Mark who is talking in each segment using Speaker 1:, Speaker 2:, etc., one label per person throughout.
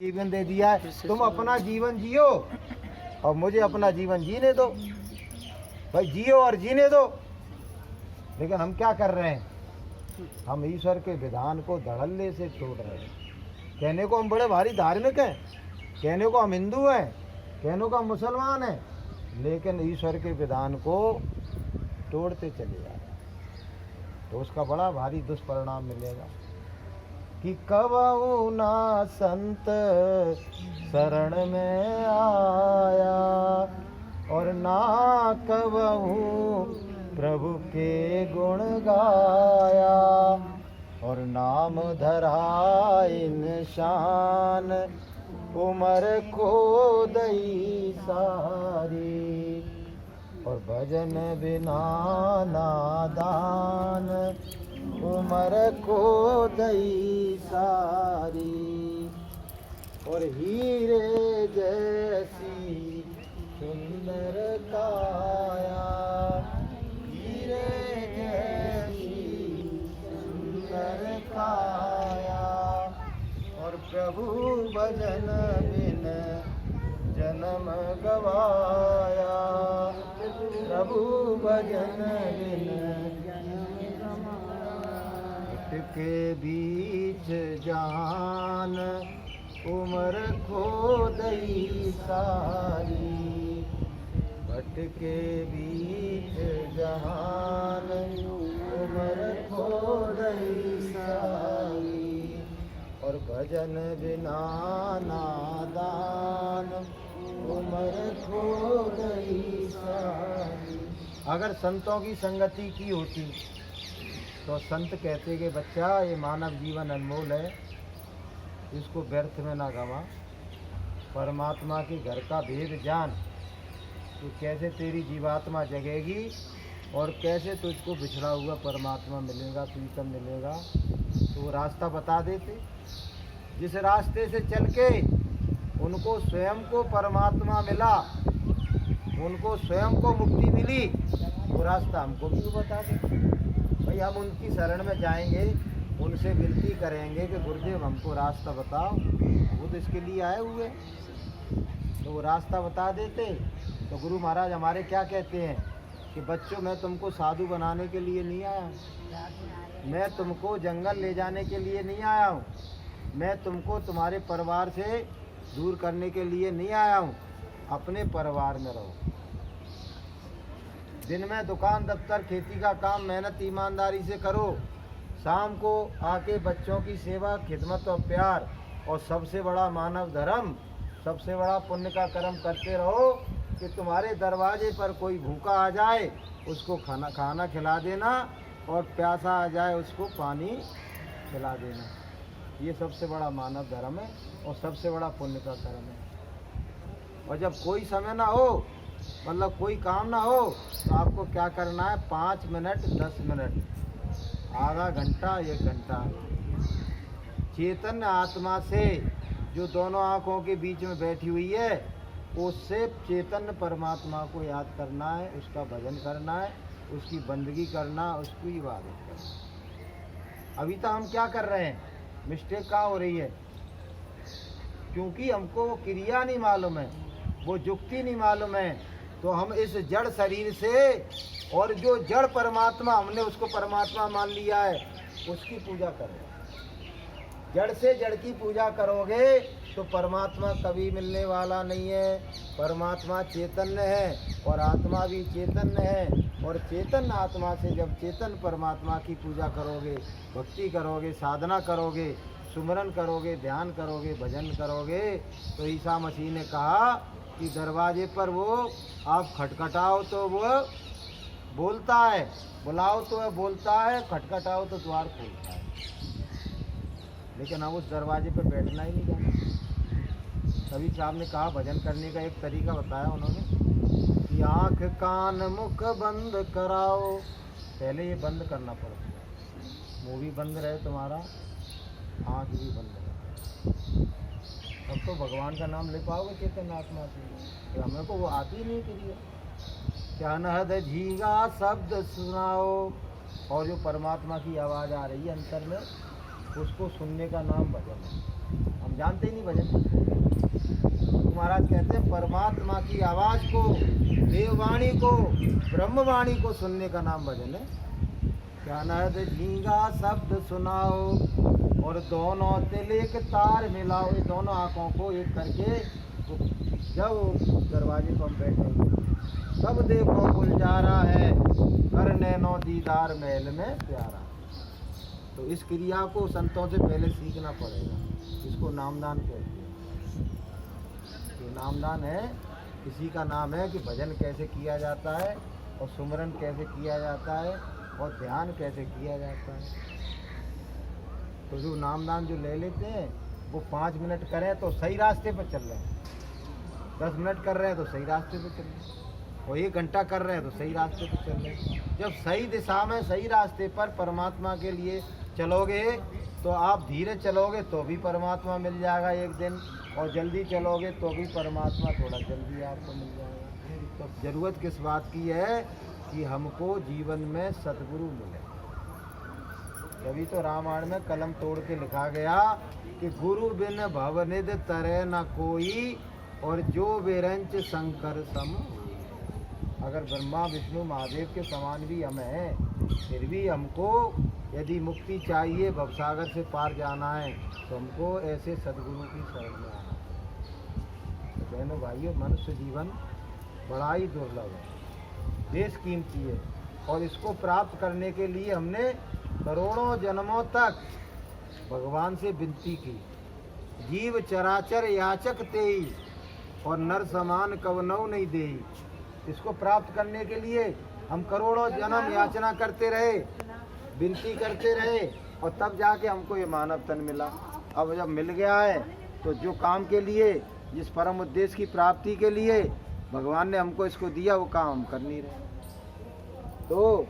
Speaker 1: जीवन दे दिया है, तुम अपना जीवन जियो और मुझे अपना जीवन जीने दो। भाई जियो और जीने दो। लेकिन हम क्या कर रहे हैं? हम ईश्वर के विधान को धड़ल्ले से तोड़ रहे हैं। कहने को हम बड़े भारी धार्मिक हैं, कहने को हम हिंदू हैं, कहने को हम मुसलमान हैं, लेकिन ईश्वर के विधान को तोड़ते चले जा रहे हैं, तो उसका बड़ा भारी दुष्परिणाम मिलेगा कि कबहू ना संत शरण में आया और ना कबहू प्रभु के गुण गाया और नाम धरा इंसान उम्र खो दई सारी और भजन बिना नादान उम्र को दई सारी और हीरे जैसी सुंदर काया, हीरे जैसी सुंदर काया और प्रभु भजन बिन जन्म गवाया, प्रभु भजन बिन के बीच जान उम्र खो दई सारी, भट के बीच जहान उम्र खो दई सारी और भजन बिना नादान उम्र खो दई सारी। अगर संतों की संगति की होती तो संत कहते कि बच्चा ये मानव जीवन अनमोल है, इसको व्यर्थ में ना गवा, परमात्मा के घर का भेद जान, तो कैसे तेरी जीवात्मा जगेगी और कैसे तुझको बिछड़ा हुआ परमात्मा मिलेगा, प्रीतम मिलेगा। तो वो रास्ता बता देते, जिस रास्ते से चल के उनको स्वयं को परमात्मा मिला, उनको स्वयं को मुक्ति मिली, वो रास्ता हमको भी वो बता देते। भाई हम उनकी शरण में जाएंगे, उनसे विनती करेंगे कि गुरुदेव हमको रास्ता बताओ, वो तो इसके लिए आए हुए, तो वो रास्ता बता देते। तो गुरु महाराज हमारे क्या कहते हैं कि बच्चों मैं तुमको साधु बनाने के लिए नहीं आया, मैं तुमको जंगल ले जाने के लिए नहीं आया हूँ, मैं तुमको तुम्हारे परिवार से दूर करने के लिए नहीं आया हूँ। अपने परिवार में रहो, दिन में दुकान दफ्तर खेती का काम मेहनत ईमानदारी से करो, शाम को आके बच्चों की सेवा खिदमत और प्यार और सबसे बड़ा मानव धर्म, सबसे बड़ा पुण्य का कर्म करते रहो कि तुम्हारे दरवाजे पर कोई भूखा आ जाए उसको खाना खिला देना और प्यासा आ जाए उसको पानी खिला देना। ये सबसे बड़ा मानव धर्म है और सबसे बड़ा पुण्य का कर्म है। और जब कोई समय ना हो, मतलब कोई काम ना हो, तो आपको क्या करना है, 5 मिनट 10 मिनट आधा घंटा 1 घंटा चैतन्य आत्मा से जो दोनों आँखों के बीच में बैठी हुई है, उससे चैतन्य परमात्मा को याद करना है, उसका भजन करना है, उसकी बंदगी करना, उसकी इबादत करना। अभी तक हम क्या कर रहे हैं, मिस्टेक कहाँ हो रही है? क्योंकि हमको वो क्रिया नहीं मालूम है, वो युक्ति नहीं मालूम है, तो हम इस जड़ शरीर से और जो जड़ परमात्मा हमने उसको परमात्मा मान लिया है, उसकी पूजा कर रहे हैं। जड़ से जड़ की पूजा करोगे तो परमात्मा कभी मिलने वाला नहीं है। परमात्मा चैतन्य है और आत्मा भी चैतन्य है, और चैतन्य आत्मा से जब चेतन परमात्मा की पूजा करोगे, भक्ति करोगे, साधना करोगे, सुमरन करोगे, ध्यान करोगे, भजन करोगे, तो ईसा मसीह ने कहा कि दरवाजे पर वो आप खटखटाओ तो वो बोलता है, बुलाओ तो वह बोलता है, खटखटाओ तो द्वार खोलता है। लेकिन हम उस दरवाजे पर बैठना ही नहीं जाना। कभी साहब ने कहा, भजन करने का एक तरीका बताया उन्होंने कि आँख कान मुख बंद कराओ। पहले ये बंद करना पड़ता है, मुँह भी बंद रहे तुम्हारा, आँख भी बंद रहे, तब तो भगवान का नाम ले पाओगे चेतन आत्मा से। हमें को वो आती ही नहीं क्रिया। क्या नहद झींगा शब्द सुनाओ, और जो परमात्मा की आवाज़ आ रही है अंतर में, उसको सुनने का नाम भजन है। हम जानते ही नहीं भजन। महाराज कहते हैं परमात्मा की आवाज को, देववाणी को, ब्रह्मवाणी को सुनने का नाम भजन है। क्या नद झींगा शब्द सुनाओ और दोनों तिल एक तार मिलाओ। ये दोनों आंखों को एक करके जब दरवाजे पर बैठे तब देखो गुलजारा है, कर नैनो दीदार महल में प्यारा। तो इस क्रिया को संतों से पहले सीखना पड़ेगा। इसको नामदान कहते हैं। ये नामदान है, इसी का नाम है कि भजन कैसे किया जाता है और सुमरन कैसे किया जाता है और ध्यान कैसे किया जाता है। तो जो नामदान जो ले लेते हैं वो 5 मिनट करें तो सही रास्ते पर चल रहे हैं, 10 मिनट कर रहे हैं तो सही रास्ते पर चल रहे हैं, और 1 घंटा कर रहे हैं तो सही रास्ते पर चल रहे हैं। जब सही दिशा में सही रास्ते पर परमात्मा के लिए चलोगे तो आप धीरे चलोगे तो भी परमात्मा मिल जाएगा एक दिन, और जल्दी चलोगे तो भी परमात्मा थोड़ा जल्दी आपको मिल जाएगा। तो ज़रूरत किस बात की है कि हमको जीवन में सद्गुरु मिले। तभी तो रामायण में कलम तोड़ के लिखा गया कि गुरु बिन भवनिधि तरे न कोई, और जो विरंच शंकर सम। अगर ब्रह्मा विष्णु महादेव के समान भी हम हैं, फिर भी हमको यदि मुक्ति चाहिए, भवसागर से पार जाना है, तो हमको ऐसे सद्गुरु की शरण में आना है। तो बहनों भाइयों, मनुष्य जीवन बड़ा ही दुर्लभ है, बेशकीमती है, और इसको प्राप्त करने के लिए हमने करोड़ों जन्मों तक भगवान से विनती की। जीव चराचर याचक तेई, और नर समान कवनौ नहीं देई। इसको प्राप्त करने के लिए हम करोड़ों जन्म याचना करते रहे, विनती करते रहे, और तब जाके हमको ये मानव तन मिला। अब जब मिल गया है तो जो काम के लिए, जिस परम उद्देश्य की प्राप्ति के लिए भगवान ने हमको इसको दिया, वो काम हम कर नहीं रहे। तो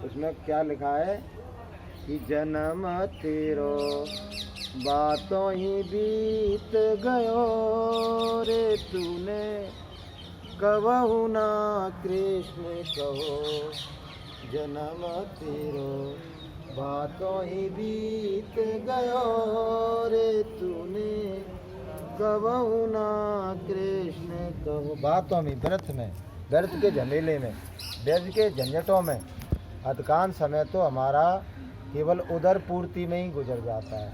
Speaker 1: उसमें क्या लिखा है कि जन्म तेरो बातों ही बीत गयो रे, तूने कबहु ना कृष्ण कहो। जन्म तेरो बातों ही बीत गयो रे, तूने कबहु ना कृष्ण कहो। बातों में, व्यर्थ के झमेले में, व्यर्थ के झंझटों में अधिकांश समय तो हमारा केवल उदर पूर्ति में ही गुजर जाता है।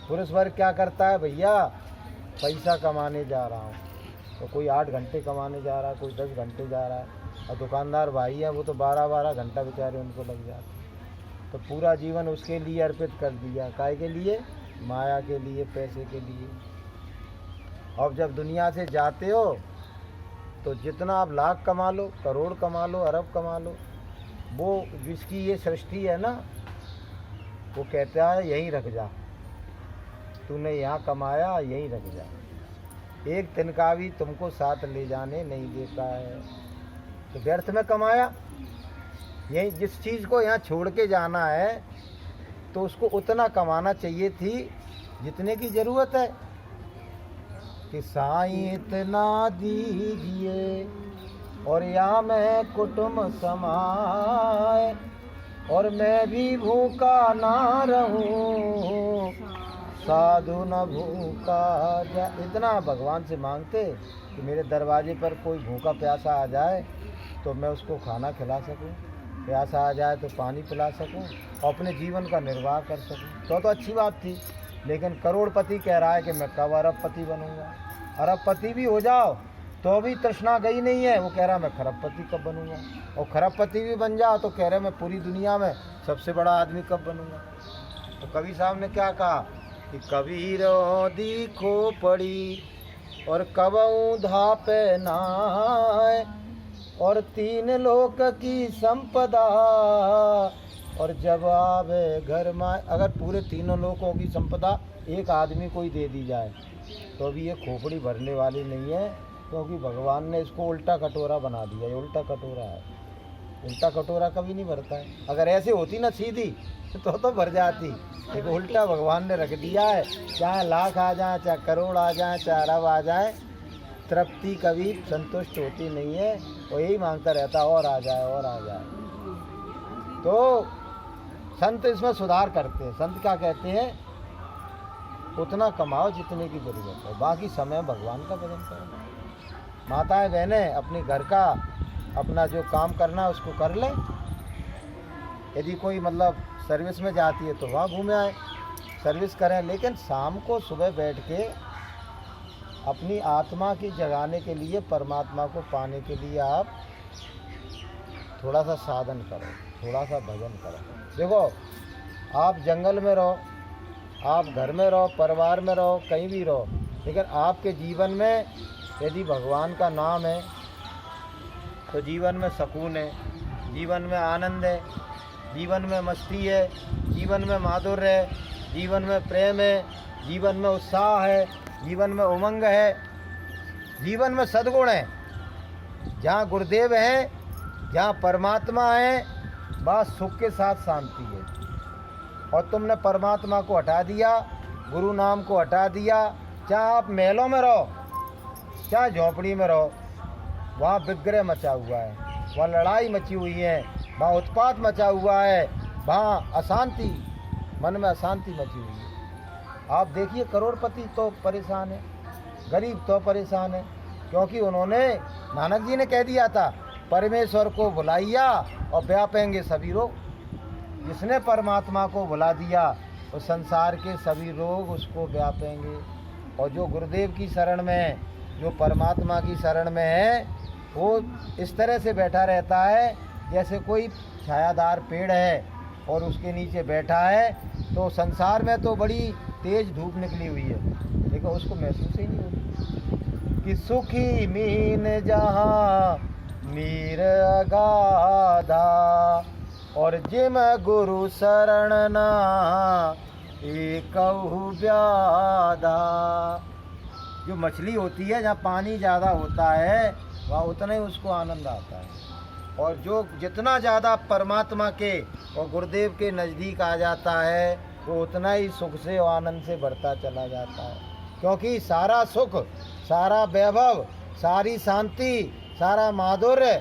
Speaker 1: पुरुष वर्ग क्या करता है, भैया पैसा कमाने जा रहा हूँ, तो कोई 8 घंटे कमाने जा रहा है, कोई 10 घंटे जा रहा है, और दुकानदार भाई है वो तो 12-12 घंटा बेचारे उनको लग जाते। तो पूरा जीवन उसके लिए अर्पित कर दिया। काय के लिए? माया के लिए, पैसे के लिए। अब जब दुनिया से जाते हो तो जितना आप लाख कमा लो, करोड़ कमा लो, अरब कमा लो, वो जिसकी ये सृष्टि है ना, वो कहता है यहीं रख जा, तूने यहाँ कमाया यहीं रख जा, एक दिन का भी तुमको साथ ले जाने नहीं देता है। तो व्यर्थ में कमाया, यही जिस चीज़ को यहाँ छोड़ के जाना है तो उसको उतना कमाना चाहिए थी जितने की ज़रूरत है। कि साईं इतना दीजिए और यहाँ मैं कुटुंब समाए, और मैं भी भूखा ना रहूं, साधु न भूखा जा। इतना भगवान से मांगते कि मेरे दरवाजे पर कोई भूखा प्यासा आ जाए तो मैं उसको खाना खिला सकूं, प्यासा आ जाए तो पानी पिला सकूं, और अपने जीवन का निर्वाह कर सकूं। तो अच्छी बात थी। लेकिन करोड़पति कह रहा है कि मैं कब अरबपति बनूंगा। अरबपति भी हो जाओ तो भी तृष्णा गई नहीं है, वो कह रहा मैं खरबपति कब बनूंगा। और खरबपति भी बन जाओ तो कह रहे मैं पूरी दुनिया में सबसे बड़ा आदमी कब बनूंगा। तो कवि साहब ने क्या कहा कि कबीरो दीखो पड़ी और कबऊ धापे नाय, और 3 लोक की संपदा और जब आवे घर माए। अगर पूरे 3 लोकों की संपदा एक आदमी को ही दे दी जाए तो भी ये खोपड़ी भरने वाली नहीं है, क्योंकि भगवान ने इसको उल्टा कटोरा बना दिया। ये उल्टा कटोरा है, उल्टा कटोरा कभी नहीं भरता है। अगर ऐसे होती ना सीधी तो भर जाती, लेकिन उल्टा भगवान ने रख दिया है। चाहे लाख आ जाए, चाहे करोड़ आ जाए, चाहे अरब आ जाए, तृप्ति कभी संतुष्ट होती नहीं है। वो यही मांगता रहता और आ जाए और आ जाए। तो संत इसमें सुधार करते हैं। संत क्या कहते हैं उतना कमाओ जितने की ज़रूरत है, बाकी समय भगवान का भजन करो। माताएं बहनें अपने घर का अपना जो काम करना है उसको कर लें। यदि कोई मतलब सर्विस में जाती है तो वहाँ घूमे आए, सर्विस करें, लेकिन शाम को सुबह बैठ के अपनी आत्मा की जगाने के लिए, परमात्मा को पाने के लिए आप थोड़ा सा साधन करो, थोड़ा सा भजन करो। देखो, आप जंगल में रहो, आप घर में रहो, परिवार में रहो, कहीं भी रहो, लेकिन आपके जीवन में यदि भगवान का नाम है तो जीवन में सुकून है, जीवन में आनंद है, जीवन में मस्ती है, जीवन में माधुर्य है, जीवन में प्रेम है, जीवन में उत्साह है, जीवन में उमंग है, जीवन में सद्गुण है। जहाँ गुरुदेव हैं, जहाँ परमात्मा है, वहाँ सुख के साथ शांति है। और तुमने परमात्मा को हटा दिया, गुरु नाम को हटा दिया, चाहे आप महलों में रहो, चाहे झोपड़ी में रहो, वहाँ विग्रह मचा हुआ है, वहाँ लड़ाई मची हुई है, वहाँ उत्पात मचा हुआ है, वहाँ अशांति, मन में अशांति मची हुई है। आप देखिए, करोड़पति तो परेशान है, गरीब तो परेशान है, क्योंकि उन्होंने, नानक जी ने कह दिया था, परमेश्वर को बुलाइया और व्यापेंगे सभी रोग। जिसने परमात्मा को बुला दिया तो संसार के सभी रोग उसको व्यापेंगे। और जो गुरुदेव की शरण में है, जो परमात्मा की शरण में है, वो इस तरह से बैठा रहता है जैसे कोई छायादार पेड़ है और उसके नीचे बैठा है, तो संसार में तो बड़ी तेज धूप निकली हुई है, लेकिन उसको महसूस ही नहीं होती कि सुखी मीन जहाँ मीर अगाधा और जिम गुरु शरण ना एकहु व्याधा। जो मछली होती है, जहाँ पानी ज़्यादा होता है, वहाँ उतना ही उसको आनंद आता है। और जो जितना ज़्यादा परमात्मा के और गुरुदेव के नज़दीक आ जाता है, वो उतना ही सुख से और आनंद से बढ़ता चला जाता है। क्योंकि सारा सुख, सारा वैभव, सारी शांति, सारा माधुर्य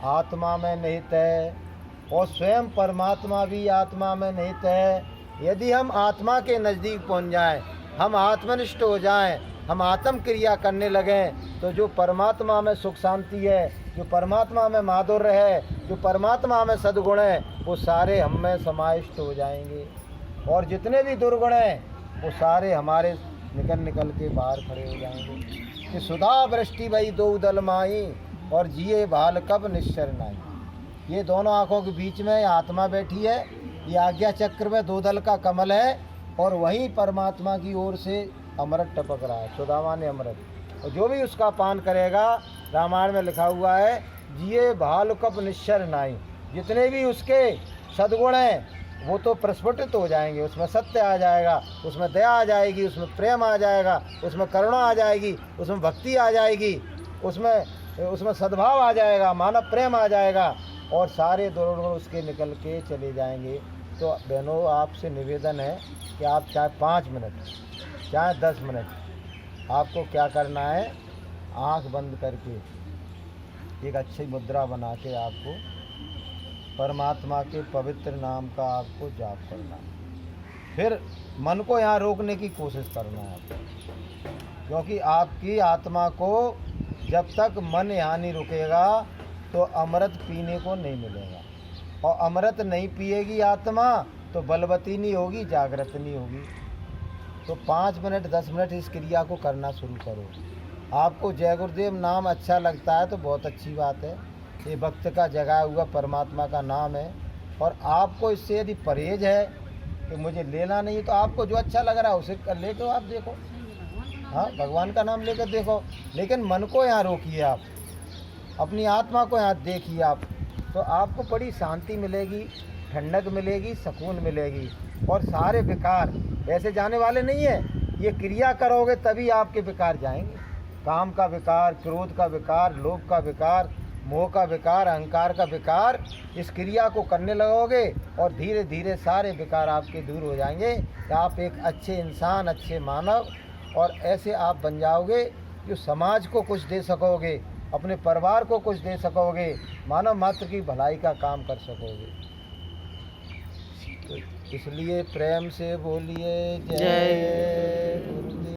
Speaker 1: आत्मा में निहित है, और स्वयं परमात्मा भी आत्मा में निहित है। यदि हम आत्मा के नज़दीक पहुंच जाएं, हम आत्मनिष्ठ हो जाएं, हम आत्म क्रिया करने लगें, तो जो परमात्मा में सुख शांति है, जो परमात्मा में माधुर्य है, जो परमात्मा में सद्गुण है, वो सारे हम में समाविष्ट हो जाएंगे। और जितने भी दुर्गुण हैं वो सारे हमारे निकल के बाहर खड़े हो जाएंगे। कि सुधा वृष्टि भई दो दल माई और जिए भाल कब निश्चर नाई। ये दोनों आँखों के बीच में आत्मा बैठी है, ये आज्ञा चक्र में दो दल का कमल है, और वहीं परमात्मा की ओर से अमृत टपक रहा है, सुदामा ने अमृत। और जो भी उसका पान करेगा, रामायण में लिखा हुआ है, जिए भाल कप निश्चर नाई। जितने भी उसके सद्गुण हैं वो तो प्रस्फुटित हो जाएंगे, उसमें सत्य आ जाएगा, उसमें दया आ जाएगी, उसमें प्रेम आ जाएगा, उसमें करुणा आ जाएगी, उसमें भक्ति आ जाएगी, उसमें सद्भाव आ जाएगा, मानव प्रेम आ जाएगा, और सारे दुर्गुण उसके निकल के चले जाएंगे। तो बहनों, आपसे निवेदन है कि आप चाहे 5 मिनट, चाहे 10 मिनट, आपको क्या करना है, आंख बंद करके एक अच्छी मुद्रा बना के आपको परमात्मा के पवित्र नाम का आपको जाप करना है। फिर मन को यहाँ रोकने की कोशिश करना है आपको, क्योंकि आपकी आत्मा को जब तक मन यहाँ नहीं रुकेगा तो अमृत पीने को नहीं मिलेगा, और अमृत नहीं पिएगी आत्मा तो बलवती नहीं होगी, जागृत नहीं होगी। तो 5 मिनट 10 मिनट इस क्रिया को करना शुरू करो। आपको जय गुरुदेव नाम अच्छा लगता है तो बहुत अच्छी बात है, ये भक्त का जगाया हुआ परमात्मा का नाम है। और आपको इससे यदि परहेज है कि मुझे लेना नहीं, तो आपको जो अच्छा लग रहा है उसे कर ले, तो आप देखो, हाँ, भगवान का नाम लेकर देखो, लेकिन मन को यहाँ रोकिए, आप अपनी आत्मा को यहाँ देखिए आप, तो आपको बड़ी शांति मिलेगी, ठंडक मिलेगी, सुकून मिलेगी। और सारे विकार ऐसे जाने वाले नहीं है, ये क्रिया करोगे तभी आपके विकार जाएंगे। काम का विकार, क्रोध का विकार, लोभ का विकार, मोह का विकार, अहंकार का विकार, इस क्रिया को करने लगोगे और धीरे धीरे सारे विकार आपके दूर हो जाएंगे। आप एक अच्छे इंसान, अच्छे मानव, और ऐसे आप बन जाओगे जो समाज को कुछ दे सकोगे, अपने परिवार को कुछ दे सकोगे, मानव मात्र की भलाई का काम कर सकोगे। इसलिए प्रेम से बोलिए
Speaker 2: जय
Speaker 1: जय गुरु।